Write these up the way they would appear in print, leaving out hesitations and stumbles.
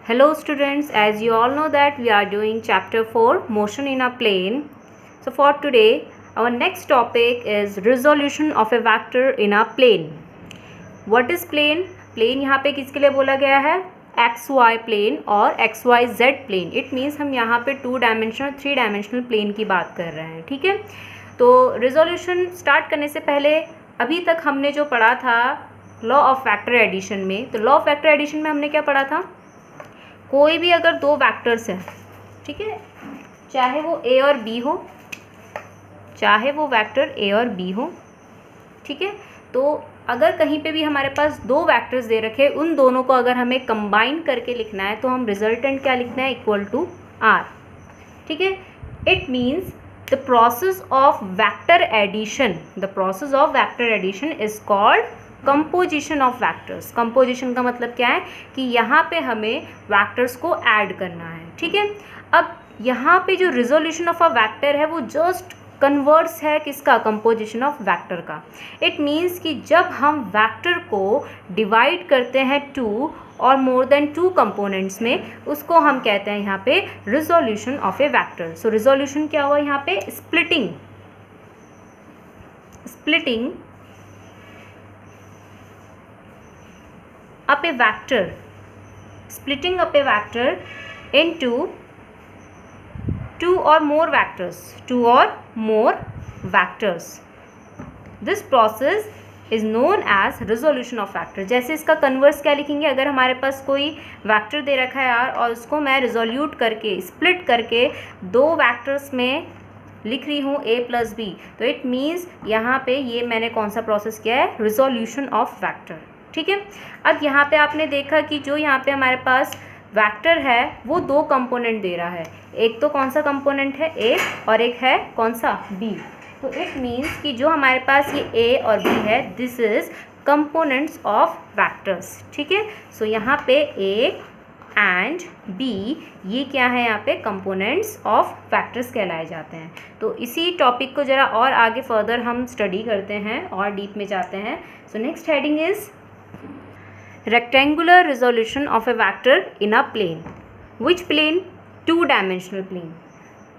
Hello students, as you all know that we are doing chapter 4 motion in a plane. So for today our next topic is resolution of a vector in a plane. What is plane? Plane यहाँ पे किसके लिए बोला गया है? XY plane और XYZ plane. It means हम यहाँ पे 2 dimensional 3 dimensional plane की बात कर रहे हैं. ठीक है, तो resolution स्टार्ट करने से पहले अभी तक हमने जो पढ़ा था लॉ ऑफ वेक्टर एडिशन में, तो लॉ ऑफ वेक्टर एडिशन में हमने क्या पढ़ा था? कोई भी अगर दो वेक्टर्स हैं, ठीक है, चाहे वो ए और बी हो, चाहे वो वेक्टर ए और बी हो, ठीक है, तो अगर कहीं पे भी हमारे पास दो वेक्टर्स दे रखे, उन दोनों को अगर हमें कंबाइन करके लिखना है तो हम रिजल्टेंट क्या लिखना है? Equal to R. ठीक है, it means the process of vector addition is called composition of vectors. Composition का मतलब क्या है कि यहाँ पे हमें वेक्टर्स को ऐड करना है. ठीक है, अब यहाँ पे जो रिजोल्यूशन ऑफ अ वेक्टर है वो जस्ट कन्वर्स है किसका? कंपोजिशन ऑफ वेक्टर का. इट मीन्स कि जब हम वेक्टर को डिवाइड करते हैं 2 और मोर देन 2 कंपोनेंट्स में, उसको हम कहते हैं यहाँ पे resolution of A vector. So resolution क्या हुआ यहाँ पे? Splitting up a vector, splitting up a vector into two or more vectors. This process is known as resolution of vector. जैसे इसका कन्वर्स क्या लिखेंगे? अगर हमारे पास कोई वेक्टर दे रखा है यार और उसको मैं रिजोल्यूट करके स्प्लिट करके दो वेक्टर्स में लिख रही हूँ a प्लस बी, तो इट मीन्स यहाँ पे ये मैंने कौन सा प्रोसेस किया है? Resolution of vector. ठीक है, अब यहाँ पे आपने देखा कि जो यहाँ पे हमारे पास वेक्टर है वो दो कंपोनेंट दे रहा है. एक तो कौन सा कंपोनेंट है? ए, और एक है कौन सा? बी. तो इट मीन्स कि जो हमारे पास ये ए और बी है, this is components of vectors. ठीक है, सो यहाँ पे ए एंड बी ये क्या है? यहाँ पे कंपोनेंट्स ऑफ वेक्टर्स कहलाए जाते हैं. तो इसी टॉपिक को ज़रा और आगे फर्दर हम स्टडी करते हैं और डीप में जाते हैं. So next heading is rectangular resolution of a vector in a plane. Which plane? 2-dimensional plane.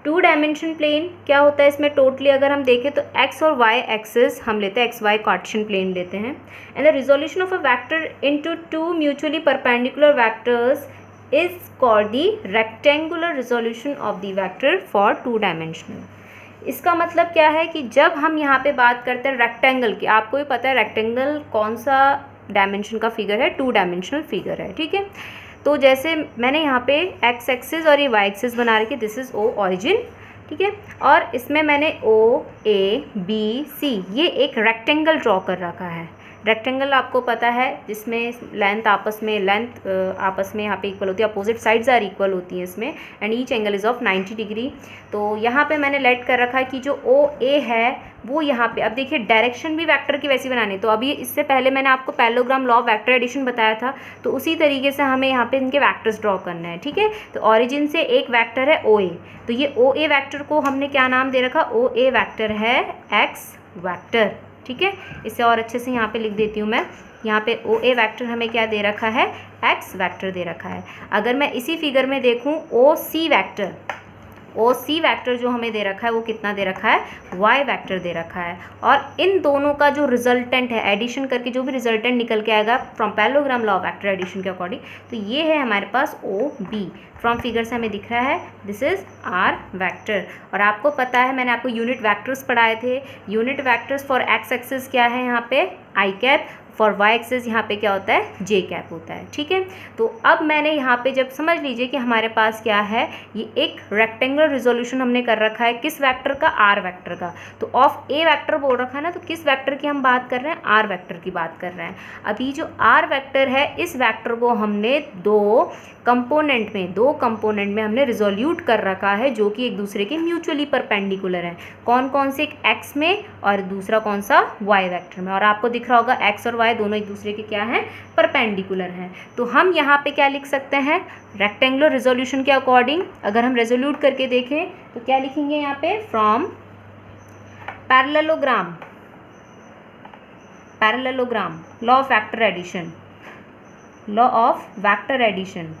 2-dimensional plane क्या होता है इसमें? टोटली अगर हम देखें तो x और y एक्सिस हम लेते हैं, xy कार्टेशियन प्लेन लेते हैं. And the resolution of a vector into 2 mutually perpendicular vectors is called the rectangular resolution of the vector for 2-dimensional. इसका मतलब क्या है कि जब हम यहाँ पे बात करते हैं रेक्टेंगल की, आपको भी पता है रेक्टेंगल कौन सा डायमेंशन का फिगर है? 2-dimensional फिगर है. ठीक है, तो जैसे मैंने यहाँ पे एक्स एक्सिस और ये वाई एक्सिस बना रखी, दिस इज़ ओ ऑरिजिन. ठीक है, और इसमें मैंने ओ ए बी सी ये एक रेक्टेंगल ड्रॉ कर रखा है. रेक्टेंगल आपको पता है जिसमें लेंथ आपस में यहाँ पे इक्वल होती है, अपोजिट साइड्स आर इक्वल होती हैं इसमें, and each angle is of 90 degree. तो यहाँ पे मैंने लेट कर रखा है कि जो ओ ए है वो यहाँ पे, अब देखिए डायरेक्शन भी वेक्टर की वैसी बनानी. तो अभी इससे पहले मैंने आपको parallelogram law of vector addition बताया था, तो उसी तरीके से हमें यहाँ पे इनके वेक्टर्स ड्रॉ करना है. ठीक है, तो ऑरिजिन से एक वेक्टर है ओ ए, तो ये ओ ए वेक्टर को हमने क्या नाम दे रखा? ओ ए वेक्टर है एक्स वेक्टर. ठीक है, इसे और अच्छे से यहाँ पे लिख देती हूँ मैं. यहाँ पे ओ ए वेक्टर हमें क्या दे रखा है? एक्स वेक्टर दे रखा है. अगर मैं इसी फिगर में देखूँ ओ सी वेक्टर जो हमें दे रखा है वो कितना दे रखा है? वाई वेक्टर दे रखा है. और इन दोनों का जो रिजल्टेंट है, एडिशन करके जो भी रिजल्टेंट निकल के आएगा from parallelogram law of vector addition के अकॉर्डिंग, तो ये है हमारे पास ओ बी. फ्रॉम फिगर से हमें दिख रहा है दिस इज़ आर वेक्टर. और आपको पता है मैंने आपको यूनिट वेक्टर्स पढ़ाए थे. Unit vectors for x axis क्या है? यहाँ पे आई कैप, फॉर वाई एक्सिस यहाँ पे क्या होता है? जे कैप होता है. ठीक है, तो अब मैंने यहाँ पे जब समझ लीजिए कि हमारे पास क्या है, ये एक रेक्टेंगुलर रिजोल्यूशन हमने कर रखा है. किस वेक्टर का? आर वेक्टर का. तो ऑफ ए वेक्टर बोल रखा है ना, तो किस वेक्टर की हम बात कर रहे हैं? आर वेक्टर की बात कर रहे हैं. अभी जो आर वेक्टर है इस वेक्टर को हमने दो कंपोनेंट में हमने रिजोल्यूट कर रखा है, जो कि एक दूसरे के म्यूचुअली परपेंडिकुलर हैं. कौन कौन से? एक एक्स में और दूसरा कौन सा? वाई वेक्टर में. और आपको दिख रहा होगा एक्स और वाई दोनों एक दूसरे के क्या हैं? परपेंडिकुलर हैं. तो हम यहाँ पे क्या लिख सकते हैं? रेक्टेंगुलर रिजोल्यूशन के अकॉर्डिंग अगर हम रेजोल्यूट करके देखें तो क्या लिखेंगे यहाँ पे? From parallelogram law of vector addition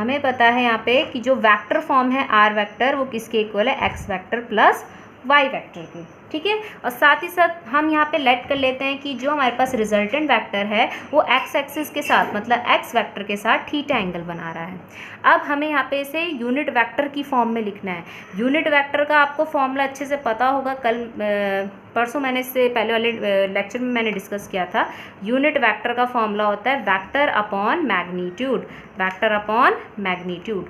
हमें पता है यहाँ पे कि जो वेक्टर फॉर्म है आर वेक्टर वो किसके इक्वल है, X vector plus Y vector के, ठीक है। और साथ ही साथ हम यहाँ पे लेट कर लेते हैं कि जो हमारे पास रिजल्टेंट वेक्टर है वो एक्स एक्सिस के साथ मतलब एक्स वेक्टर के साथ थीटा एंगल बना रहा है। अब हमें यहाँ पे इसे यूनिट वेक्टर की फॉर्म में लिखना है। यूनिट वेक्टर का आपको फॉर्मूला अच्छे से पता होगा, कल परसों मैंने इससे पहले वाले लेक्चर में मैंने डिस्कस किया था। यूनिट वेक्टर का फॉर्मूला होता है vector upon magnitude, vector upon magnitude.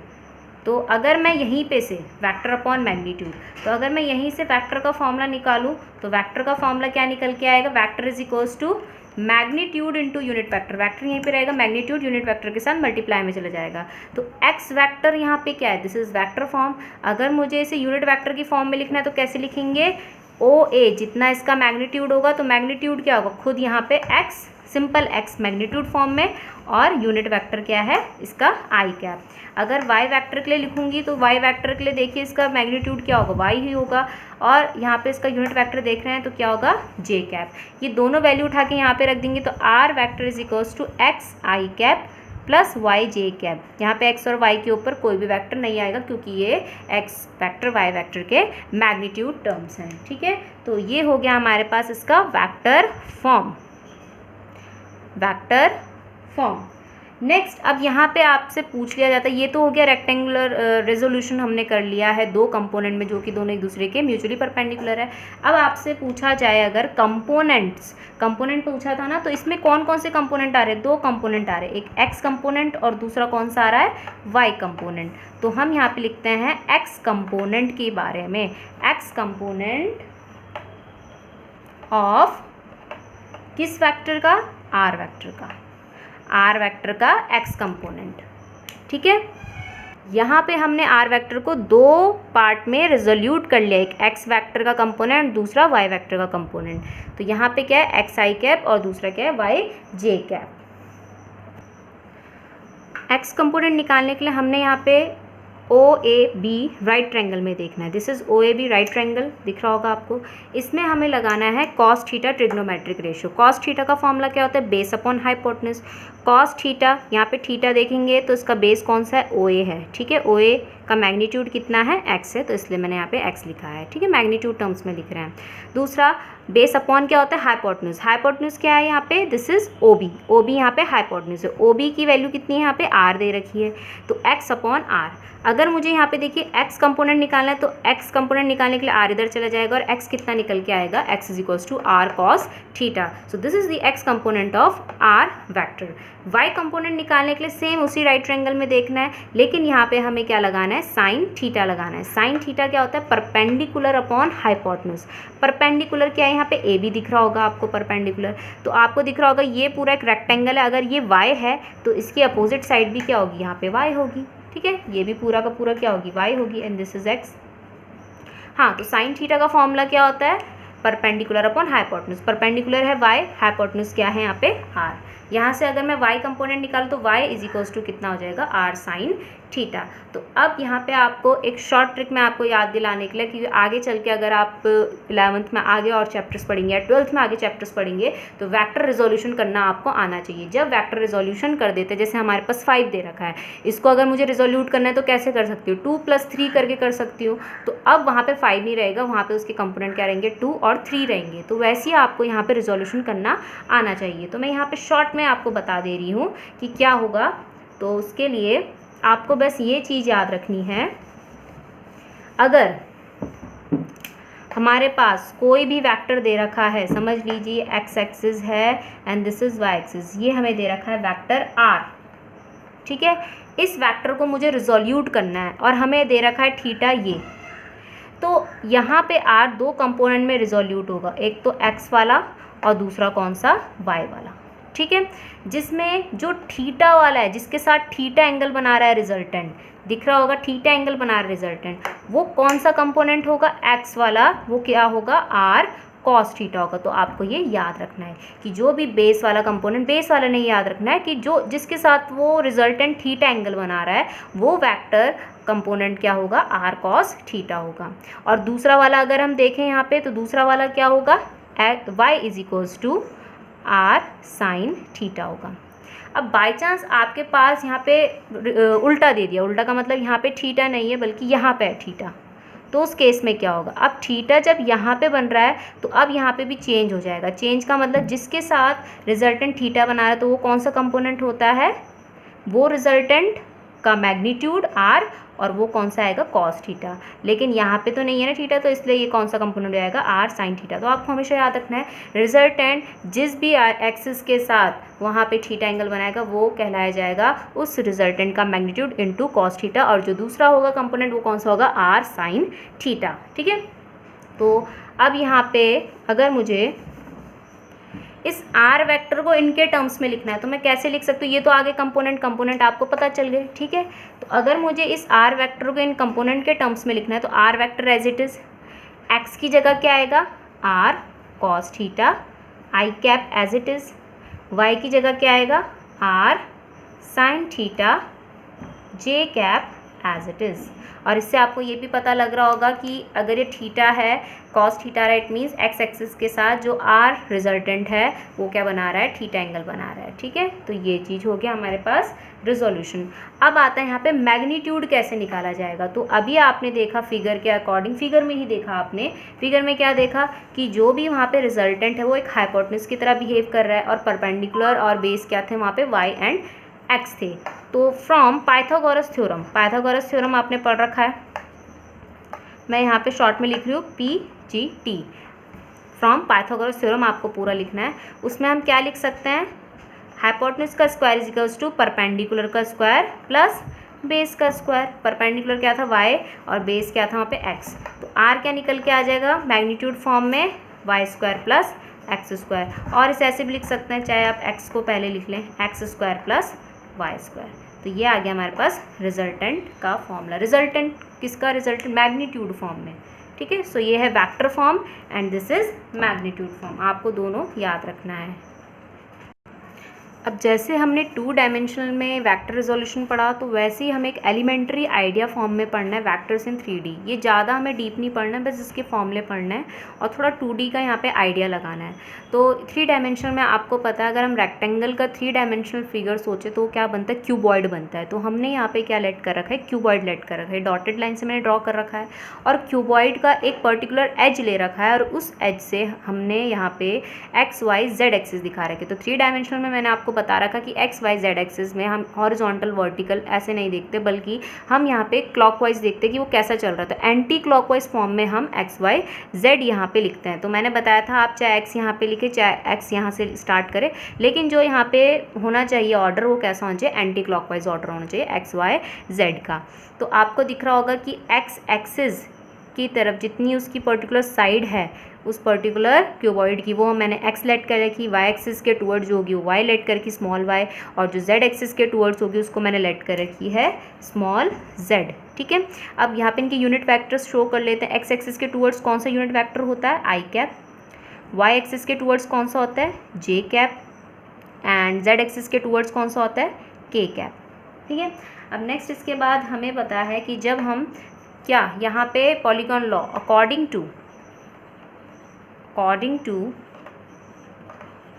तो अगर मैं यहीं पे से वेक्टर अपॉन मैग्नीट्यूड, तो अगर मैं यहीं से वेक्टर का फॉर्मूला निकालूं तो वेक्टर का फॉर्मूला क्या निकल के आएगा, vector is equals to magnitude into unit vector. Vector यहीं पे रहेगा, मैग्नीट्यूड यूनिट वेक्टर के साथ मल्टीप्लाई में चला जाएगा। तो एक्स वेक्टर यहाँ पे क्या है, दिस इज वेक्टर फॉर्म। अगर मुझे इसे यूनिट वेक्टर की फॉर्म में लिखना है तो कैसे लिखेंगे, ओ ए, जितना इसका मैग्नीट्यूड होगा तो मैग्नीट्यूड क्या होगा, खुद यहाँ पे x, simple x magnitude form में, और यूनिट वेक्टर क्या है इसका आई कैप। अगर वाई वेक्टर के लिए लिखूंगी तो वाई वेक्टर के लिए देखिए इसका मैग्नीट्यूड क्या होगा, वाई ही होगा, और यहाँ पे इसका यूनिट वेक्टर देख रहे हैं तो क्या होगा, जे कैप। ये दोनों वैल्यू उठा के यहाँ पे रख देंगे तो R vector is equals to X I cap plus Y J cap. यहाँ पे एक्स और वाई के ऊपर कोई भी वेक्टर नहीं आएगा क्योंकि ये एक्स वेक्टर वाई वेक्टर के मैग्नीट्यूड टर्म्स हैं, ठीक है। तो ये हो गया हमारे पास इसका vector form, vector form. Next, अब यहाँ पे आपसे पूछ लिया जाता है, ये तो हो गया रेक्टेंगुलर रेजोल्यूशन हमने कर लिया है दो कंपोनेंट में जो कि दोनों एक दूसरे के म्यूचुअली परपेंडिकुलर है। अब आपसे पूछा जाए अगर कंपोनेंट्स, कंपोनेंट पूछा था ना, तो इसमें कौन कौन से कंपोनेंट आ रहे हैं, दो कंपोनेंट आ रहे हैं, एक एक्स कंपोनेंट और दूसरा कौन सा आ रहा है, वाई कंपोनेंट। तो हम यहाँ पे लिखते हैं एक्स कंपोनेंट के बारे में, एक्स कंपोनेंट ऑफ किस वेक्टर का, आर वेक्टर का, आर वेक्टर का एक्स कंपोनेंट, ठीक है। यहाँ पे हमने आर वेक्टर को दो पार्ट में रिजोल्यूट कर लिया, एक एक्स वेक्टर का कंपोनेंट, दूसरा वाई वेक्टर का कंपोनेंट। तो यहाँ पे क्या है, एक्स आई कैप और दूसरा क्या है, Y J cap. X component निकालने के लिए हमने यहाँ पे O A B right triangle में देखना है। This is O A B right triangle, दिख रहा होगा आपको। इसमें हमें लगाना है cos theta trigonometric ratio. Cos theta का फॉर्मूला क्या होता है, base upon hypotenuse. Cos theta, यहाँ पे थीटा देखेंगे तो इसका बेस कौन सा है, ओ ए है, ठीक है। ओ ए का मैग्नीट्यूड कितना है, एक्स है, तो इसलिए मैंने यहाँ पे एक्स लिखा है, ठीक है, मैग्नीट्यूड टर्म्स में लिख रहे हैं। दूसरा बेस अपॉन क्या होता है, हाइपोटेन्यूज। हाइपोटेन्यूज क्या है यहाँ पे, this is O B, O B यहाँ पे हाइपोटेन्यूज है। ओ बी की वैल्यू कितनी है यहाँ पे, आर दे रखी है, तो एक्स अपॉन आर। अगर मुझे यहाँ पे देखिए एक्स कंपोनेंट निकालना है तो एक्स कंपोनेंट निकालने के लिए आर इधर चला जाएगा और एक्स कितना निकल के आएगा, X is equals to R cos theta. So this is the X component of R vector. Y component निकालने के लिए सेम उसी राइट ट्रायंगल में देखना है, लेकिन यहाँ पे हमें क्या लगाना है, साइन थीटा लगाना है। साइन थीटा क्या होता है, परपेंडिकुलर अपॉन हाइपोटेन्यूज। परपेंडिकुलर क्या है, यहाँ पे ए बी दिख रहा होगा आपको परपेंडिकुलर, तो आपको दिख रहा होगा ये पूरा एक रेक्टेंगल है, अगर ये वाई है तो इसकी अपोजिट साइड भी क्या होगी, यहाँ पे वाई होगी, ठीक है। ये भी पूरा का पूरा क्या होगी, वाई होगी, एंड दिस इज एक्स। हाँ, तो साइन थीटा का फॉर्मूला क्या होता है, परपेंडिकुलर अपॉन हाइपोटेन्यूज। परपेंडिकुलर है वाई, हाइपोटेन्यूज क्या है यहाँ पे, आर। यहाँ से अगर मैं वाई कंपोनेंट निकालूँ तो वाई इज इक्वल्स टू कितना हो जाएगा, आर साइन थीटा। तो अब यहाँ पे आपको एक शॉर्ट ट्रिक मैं आपको याद दिलाने के लिए, क्योंकि आगे चल के अगर आप 11th में आगे और चैप्टर्स पढ़ेंगे या 12th में आगे चैप्टर्स पढ़ेंगे तो वेक्टर रिजोल्यूशन करना आपको आना चाहिए। जब वेक्टर रिजोल्यूशन कर देते, जैसे हमारे पास 5 दे रखा है, इसको अगर मुझे रिजोल्यूट करना है तो कैसे कर सकती हूँ, 2 + 3 करके कर सकती हूँ। तो अब वहाँ पे 5 नहीं रहेगा, वहाँ पे उसके कंपोनेंट क्या रहेंगे, 2 और 3 रहेंगे। तो वैसे ही आपको यहाँ पे रिजोल्यूशन करना आना चाहिए। तो मैं यहाँ पे शॉर्ट में आपको बता दे रही हूँ कि क्या होगा। तो उसके लिए आपको बस ये चीज़ याद रखनी है, अगर हमारे पास कोई भी वेक्टर दे रखा है, समझ लीजिए एक्स एक्सिस है and this is Y axis, ये हमें दे रखा है वेक्टर आर, ठीक है। इस वेक्टर को मुझे रिजोल्यूट करना है और हमें दे रखा है थीटा ये, तो यहाँ पे आर दो कंपोनेंट में रिजोल्यूट होगा, एक तो एक्स वाला और दूसरा कौन सा, वाई वाला, ठीक है। जिसमें जो थीटा वाला है, जिसके साथ थीटा एंगल बना रहा है रिजल्टेंट, दिख रहा होगा थीटा एंगल बना रहा है रिजल्टेंट, वो कौन सा कंपोनेंट होगा, एक्स वाला, वो क्या होगा, आर कॉस थीटा होगा। तो आपको ये याद रखना है कि जो भी बेस वाला कंपोनेंट, बेस वाला नहीं याद रखना है कि जो जिसके साथ वो रिजल्टेंट थीटा एंगल बना रहा है वो वेक्टर कंपोनेंट क्या होगा, आर कॉस थीटा होगा। और दूसरा वाला अगर हम देखें यहाँ पे, तो दूसरा वाला क्या होगा, Y is equals to R sine theta होगा। अब बाय चांस आपके पास यहाँ पे उल्टा दे दिया, उल्टा का मतलब यहाँ पे थीटा नहीं है बल्कि यहाँ पे है थीटा, तो उस केस में क्या होगा, अब थीटा जब यहाँ पे बन रहा है तो अब यहाँ पे भी चेंज हो जाएगा। चेंज का मतलब जिसके साथ रिजल्टेंट थीटा बना रहा है तो वो कौन सा कंपोनेंट होता है, वो रिजल्टेंट का मैग्नीट्यूड आर, और वो कौन सा आएगा, कॉस थीटा। लेकिन यहाँ पे तो नहीं है ना थीटा, तो इसलिए ये कौन सा कंपोनेंट आएगा, आर साइन थीटा। तो आपको हमेशा याद रखना है रिजल्टेंट जिस भी एक्सिस के साथ वहाँ पे थीटा एंगल बनाएगा वो कहलाया जाएगा उस रिजल्टेंट का मैग्नीट्यूड इनटू कॉस थीटा, और जो दूसरा होगा कंपोनेंट वो कौन सा होगा, आर साइन थीटा। ठीक है, तो अब यहाँ पे अगर मुझे इस आर वेक्टर को इनके टर्म्स में लिखना है तो मैं कैसे लिख सकती हूँ, ये तो आगे कंपोनेंट आपको पता चल गए। ठीक है, तो अगर मुझे इस आर वेक्टर को इन कंपोनेंट के टर्म्स में लिखना है तो R vector as it is X की जगह क्या आएगा, R cos theta I cap as it is, Y की जगह क्या आएगा, R sine theta J cap as it is. और इससे आपको ये भी पता लग रहा होगा कि अगर ये थीटा है, कॉस थीटा है, इट मीन्स एक्स एक्सिस के साथ जो आर रिजल्टेंट है वो क्या बना रहा है, थीटा एंगल बना रहा है। ठीक है, तो ये चीज़ हो गया हमारे पास रिजोल्यूशन। अब आता है यहाँ पे मैग्नीट्यूड कैसे निकाला जाएगा। तो अभी आपने देखा फिगर के अकॉर्डिंग, फिगर में ही देखा आपने, फिगर में क्या देखा कि जो भी वहाँ पे रिजल्टेंट है वो एक हाइपोटेनस की तरह बिहेव कर रहा है, और परपेंडिकुलर और बेस क्या थे वहाँ पे, वाई एंड एक्स थे। तो फ्रॉम पाइथागोरस थ्योरम आपने पढ़ रखा है, मैं यहाँ पे शॉर्ट में लिख रही हूँ PGT, फ्रॉम पाइथागोरस थ्योरम आपको पूरा लिखना है। उसमें हम क्या लिख सकते हैं, हाइपोटेनस का square is equals to perpendicular का स्क्वायर प्लस बेस का स्क्वायर। परपेंडिकुलर क्या था, y, और बेस क्या था वहाँ पे x। तो r क्या निकल के आ जाएगा, मैग्नीट्यूड फॉर्म में y square plus x square, और इसे ऐसे भी लिख सकते हैं, चाहे आप x को पहले लिख लें, X square plus Y square. तो ये आ गया हमारे पास रिजल्टेंट का फॉर्मूला। रिजल्टेंट किसका, रिजल्टेंट मैग्नीट्यूड फॉर्म में। ठीक है, सो ये है vector form and this is magnitude form, आपको दोनों याद रखना है। अब जैसे हमने 2 डायमेंशनल में वेक्टर रिजोल्यूशन पढ़ा, तो वैसे ही हमें एक एलिमेंट्री आइडिया फॉर्म में पढ़ना है वेक्टर्स इन 3D। ये ज़्यादा हमें डीप नहीं पढ़ना है, बस इसके फॉर्मूले पढ़ना है और थोड़ा 2D का यहाँ पे आइडिया लगाना है। तो 3 डायमेंशनल में आपको पता है, अगर हम रेक्टेंगल का 3 डायमेंशनल फिगर सोचे तो क्या बनता है, क्यूबॉइड बनता है। तो हमने यहाँ पे क्या लेट कर रखा है, क्यूबॉइड लेट कर रखा है, डॉटेड लाइन से मैंने ड्रॉ कर रखा है, और क्यूबॉइड का एक पर्टिकुलर एज ले रखा है, और उस एज से हमने यहाँ पे एक्स वाई जेड एक्सिस दिखा रखे। तो 3 डायमेंशनल में मैंने आपको बता रखा कि एक्स वाई जेड एक्सिस में हम हॉरिजॉन्टल वर्टिकल ऐसे नहीं देखते, बल्कि हम यहाँ पे क्लॉकवाइज देखते कि वो कैसा चल रहा था। एंटी क्लॉकवाइज फॉर्म में हम एक्स वाई जेड यहाँ पे लिखते हैं। तो मैंने बताया था आप चाहे एक्स यहाँ पे लिखे चाहे एक्स यहाँ से स्टार्ट करें, लेकिन जो यहाँ पे होना चाहिए ऑर्डर वो कैसा होना चाहिए, एंटी क्लॉकवाइज ऑर्डर होना चाहिए एक्स वाई जेड का। तो आपको दिख रहा होगा कि एक्स एक्सिस की तरफ जितनी उसकी पर्टिकुलर साइड है उस पर्टिकुलर क्यूबॉइड की, वो मैंने एक्स लेट कर रखी, वाई एक्सिस के टूवर्ड्स जो होगी वो वाई लेट कर रखी स्मॉल वाई, और जो जेड एक्सिस के टूवर्ड्स होगी उसको मैंने लेट कर रखी है स्मॉल जेड। ठीक है, अब यहाँ पे इनके यूनिट वेक्टर्स शो कर लेते हैं। एक्स एक्सिस के टूवर्ड्स कौन सा यूनिट वेक्टर होता है, आई कैप। वाई एक्सिस के टूवर्ड्स कौन सा होता है, जे कैप। एंड जेड एक्सिस के टूवर्ड्स कौन सा होता है, के कैप। ठीक है, अब नेक्स्ट इसके बाद हमें पता है कि जब हम क्या यहाँ पे polygon law according to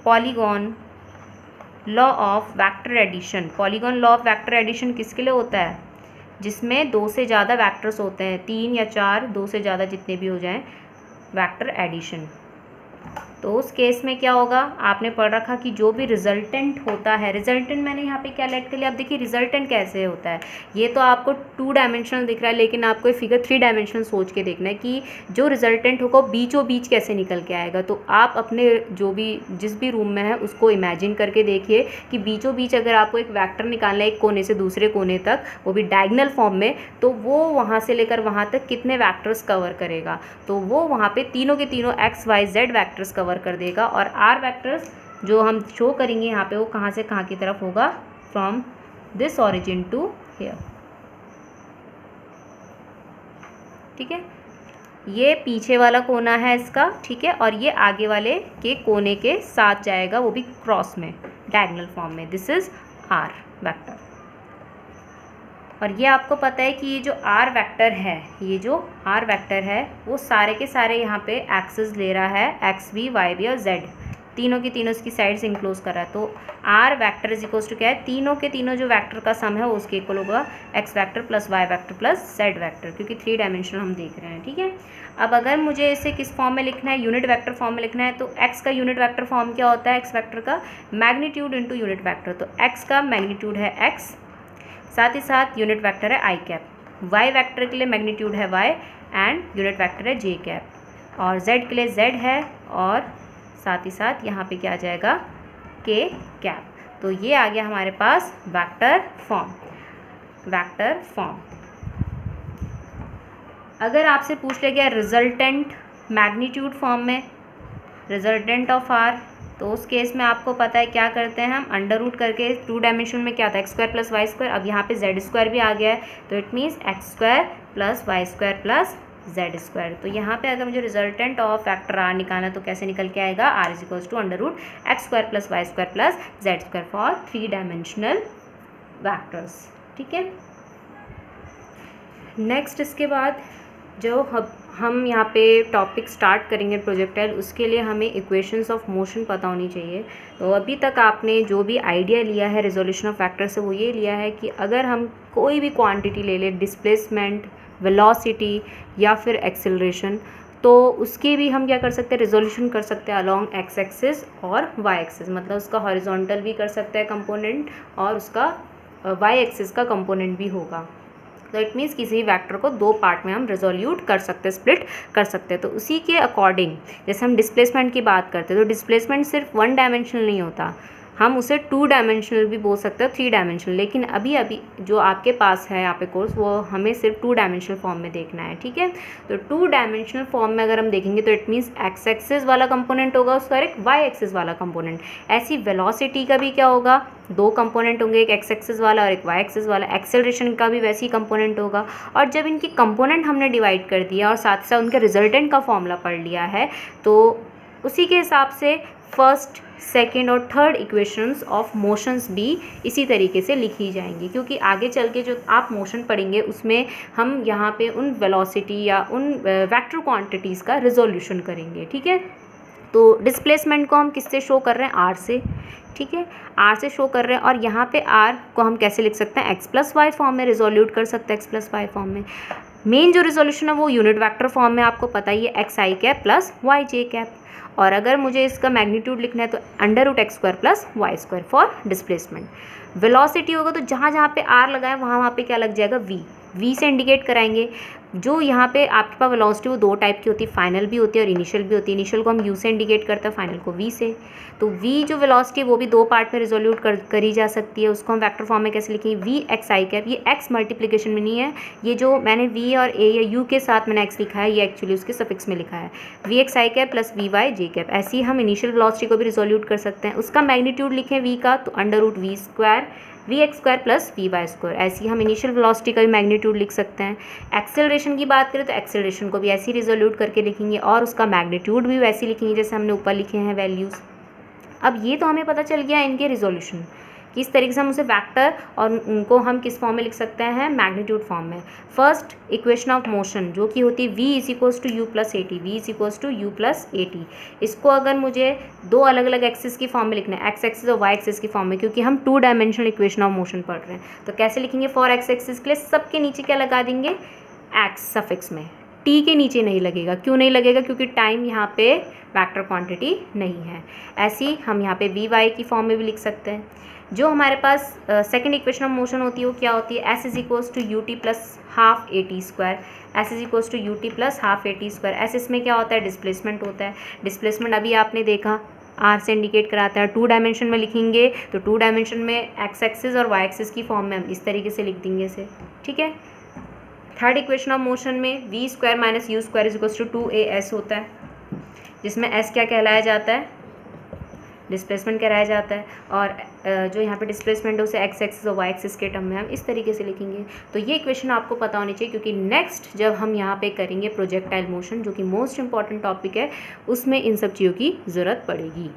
polygon law of vector addition, polygon law of vector addition किसके लिए होता है, जिसमें 2 से ज़्यादा वेक्टर्स होते हैं, 3 या 4, 2 से ज़्यादा जितने भी हो जाएं, वेक्टर एडिशन। तो उस केस में क्या होगा, आपने पढ़ रखा कि जो भी रिजल्टेंट होता है, रिजल्टेंट मैंने यहाँ पे क्या लेट कर लिया। अब देखिए रिजल्टेंट कैसे होता है, ये तो आपको 2 डायमेंशनल दिख रहा है, लेकिन आपको ये फिगर 3 डायमेंशनल सोच के देखना है कि जो रिजल्टेंट होगा बीचों बीच कैसे निकल के आएगा। तो आप अपने जो भी जिस भी रूम में है उसको इमेजिन करके देखिए कि बीचों बीच अगर आपको एक वेक्टर निकालना है एक कोने से दूसरे कोने तक, वो भी डायगोनल फॉर्म में, तो वो वहाँ से लेकर वहाँ तक कितने वैक्टर्स कवर करेगा। तो वो वहाँ पे तीनों के तीनों X Y Z vectors cover कर देगा। और आर वेक्टर्स जो हम शो करेंगे यहाँ पे वो कहाँ से कहाँ की तरफ होगा, from this origin to here. ठीक है, ये पीछे वाला कोना है इसका, ठीक है, और ये आगे वाले के कोने के साथ जाएगा, वो भी क्रॉस में डायगोनल फॉर्म में। This is R vector. और ये आपको पता है कि ये जो आर वेक्टर है, ये जो आर वेक्टर है वो सारे के सारे यहाँ पे एक्सिस ले रहा है, एक्स भी वाई भी और जेड। तीनों की तीनों इसकी साइड से इंक्लोज कर रहा है, तो R vector is equals to क्या है, तीनों के तीनों जो वैक्टर का सम है वो उसके इक्वल होगा X vector plus Y vector plus Z vector, क्योंकि 3 डायमेंशनल हम देख रहे हैं। ठीक है, अब अगर मुझे इसे किस फॉर्म में लिखना है, यूनिट वेक्टर फॉर्म में लिखना है, तो एक्स का यूनिट वेक्टर फॉर्म क्या होता है, एक्स वेक्टर का मैग्नीट्यूड इंटू यूनिट वेक्टर। तो एक्स का मैग्नीट्यूड है एक्स, साथ ही साथ यूनिट वेक्टर है आई कैप, वाई वेक्टर के लिए मैग्नीट्यूड है वाई एंड यूनिट वेक्टर है जे कैप, और जेड के लिए जेड है, और साथ ही साथ यहाँ पे क्या आ जाएगा के कैप। तो ये आ गया हमारे पास वेक्टर फॉर्म। वेक्टर फॉर्म अगर आपसे पूछ लिया गया रिजल्टेंट मैग्नीट्यूड फॉर्म में, रिजल्टेंट ऑफ आर, तो उस केस में आपको पता है क्या करते हैं हम, अंडर रूट करके 2 डायमेंशन में क्या था X square plus Y square, अब यहाँ पे जेड स्क्वायर भी आ गया है, तो it means X square plus Y square plus Z square. तो यहाँ पे अगर मुझे रिजल्टेंट ऑफ फैक्टर आर निकालना तो कैसे निकल के आएगा, R is equals to under root X square plus Y square plus Z square for 3 dimensional vectors. ठीक है, नेक्स्ट इसके बाद जो हम यहाँ पे टॉपिक स्टार्ट करेंगे प्रोजेक्टाइल, उसके लिए हमें इक्वेशंस ऑफ मोशन पता होनी चाहिए। तो अभी तक आपने जो भी आइडिया लिया है रिजोल्यूशन ऑफ फैक्टर से, वो ये लिया है कि अगर हम कोई भी क्वांटिटी ले लें, डिस्प्लेसमेंट, वेलोसिटी या फिर एक्सेलरेशन, तो उसके भी हम क्या कर सकते हैं, रिजोल्यूशन कर सकते हैं अलॉन्ग एक्स एक्सिस और वाई एक्सिस, मतलब उसका हॉरिजॉन्टल भी कर सकते हैं कंपोनेंट और उसका वाई एक्सिस का कंपोनेंट भी होगा। तो इट मीन्स किसी भी वेक्टर को 2 पार्ट में हम रिजोल्यूट कर सकते हैं, स्प्लिट कर सकते हैं। तो उसी के अकॉर्डिंग जैसे हम डिस्प्लेसमेंट की बात करते हैं, तो डिस्प्लेसमेंट सिर्फ 1 डायमेंशनल नहीं होता, हम उसे 2 डायमेंशनल भी बोल सकते हैं, 3 डायमेंशनल, लेकिन अभी जो आपके पास है यहाँ पे कोर्स, वो हमें सिर्फ 2 डायमेंशनल फॉर्म में देखना है। ठीक है, तो 2 डायमेंशनल फॉर्म में अगर हम देखेंगे तो इट मीन्स एक्स एक्सिस वाला कंपोनेंट होगा उसका, एक वाई एक्सिस वाला कंपोनेंट। ऐसी वेलोसिटी का भी क्या होगा, 2 कंपोनेंट होंगे, एक एक्स एक्सिस वाला और एक वाई एक्सिस वाला। एक्सेलरेशन का भी वैसे ही कंपोनेंट होगा। और जब इनकी कंपोनेंट हमने डिवाइड कर दिया और साथ साथ उनके रिजल्टेंट का फॉर्मूला पढ़ लिया है, तो उसी के हिसाब से फर्स्ट, सेकेंड और थर्ड इक्वेशंस ऑफ मोशंस भी इसी तरीके से लिखी जाएंगी, क्योंकि आगे चल के जो आप मोशन पढ़ेंगे उसमें हम यहाँ पे उन वेलोसिटी या उन वेक्टर क्वांटिटीज़ का रिजोल्यूशन करेंगे। ठीक है, तो डिस्प्लेसमेंट को हम किससे शो कर रहे हैं, आर से। ठीक है, आर से शो कर रहे हैं, और यहाँ पे आर को हम कैसे लिख सकते हैं, एक्स प्लस वाई फॉर्म में रिजोल्यूट कर सकते हैं, एक्स प्लस वाई फॉर्म में। मेन जो रिजोल्यूशन है वो यूनिट वेक्टर फॉर्म में, आपको पता ही है, X I cap plus Y J cap. और अगर मुझे इसका मैग्नीट्यूड लिखना है तो under root X square plus Y square for displacement. Velocity होगा तो जहाँ जहाँ पे आर लगाए वहाँ पे क्या लग जाएगा, वी से इंडिकेट कराएंगे। जो यहाँ पे आपके पास वेलोसिटी वो 2 टाइप की होती है, फाइनल भी होती है और इनिशियल भी होती है। इनिशियल को हम यू से इंडिकेट करते हैं, फाइनल को वी से। तो वी जो वेलोसिटी है वो भी 2 पार्ट में रिजोल्यूट करी जा सकती है। उसको हम वेक्टर फॉर्म में कैसे लिखेंगे, वी एक्स आई कैप। ये एक्स मल्टीप्लिकेशन में नहीं है, ये जो मैंने वी और ए या यू के साथ मैंने एक्स लिखा है, ये एक्चुअली उसके सफिक्स में लिखा है, V X I cap plus V Y J cap. ऐसे ही हम इनिशियल वेलोसिटी को भी रिजोल्यूट कर सकते हैं। उसका मैग्नीट्यूड लिखें वी का, तो under root V square V X square plus V Y square. ऐसे ही हम इनिशियल वेलोसिटी का भी मैग्नीट्यूड लिख सकते हैं। एक्सेलरेशन की बात करें तो एक्सेलरेशन को भी ऐसे ही रिजोल्यूट करके लिखेंगे और उसका मैग्नीट्यूड भी वैसे ही लिखेंगे जैसे हमने ऊपर लिखे हैं वैल्यूज़। अब ये तो हमें पता चल गया इनके रिजोल्यूशन, किस तरीके से हम उसे वेक्टर और उनको हम किस फॉर्म में लिख सकते हैं, मैग्नीट्यूड फॉर्म में। फर्स्ट इक्वेशन ऑफ मोशन जो कि होती है v is equals to U plus A T, V is equals to U plus A T. इसको अगर मुझे 2 अलग अलग एक्सिस की फॉर्म में लिखना है, एक्स एक्सिस और वाई एक्सिस की फॉर्म में, क्योंकि हम 2 डायमेंशनल इक्वेशन ऑफ मोशन पढ़ रहे हैं, तो कैसे लिखेंगे, फॉर एक्स एक्सिस के लिए सबके नीचे क्या लगा देंगे, एक्स सफिक्स में, टी के नीचे नहीं लगेगा। क्यों नहीं लगेगा, क्योंकि टाइम यहाँ पे वेक्टर क्वांटिटी नहीं है। ऐसे ही हम यहाँ पे वी वाई की फॉर्म में भी लिख सकते हैं। जो हमारे पास सेकंड इक्वेशन ऑफ मोशन होती है वो क्या होती है, S is equals to U T plus half A T square, S is equals to U T plus half A T square. S इसमें क्या होता है, डिस्प्लेसमेंट होता है। डिस्प्लेसमेंट अभी आपने देखा आर से इंडिकेट कराता है। 2 डायमेंशन में लिखेंगे तो 2 डायमेंशन में एक्स एक्सिस और वाई एक्सिस की फॉर्म में हम इस तरीके से लिख देंगे इसे। ठीक है, थर्ड इक्वेशन ऑफ मोशन में V square minus U square is equals to 2as होता है, जिसमें s क्या कहलाया जाता है, डिस्प्लेसमेंट कहलाया जाता है। और जो यहाँ पे डिस्प्लेसमेंट है उसे एक्स एक्सिस और वाई एक्सिस के टर्म में हम इस तरीके से लिखेंगे। तो ये इक्वेशन आपको पता होनी चाहिए, क्योंकि नेक्स्ट जब हम यहाँ पे करेंगे प्रोजेक्टाइल मोशन, जो कि मोस्ट इंपॉर्टेंट टॉपिक है, उसमें इन सब चीज़ों की ज़रूरत पड़ेगी।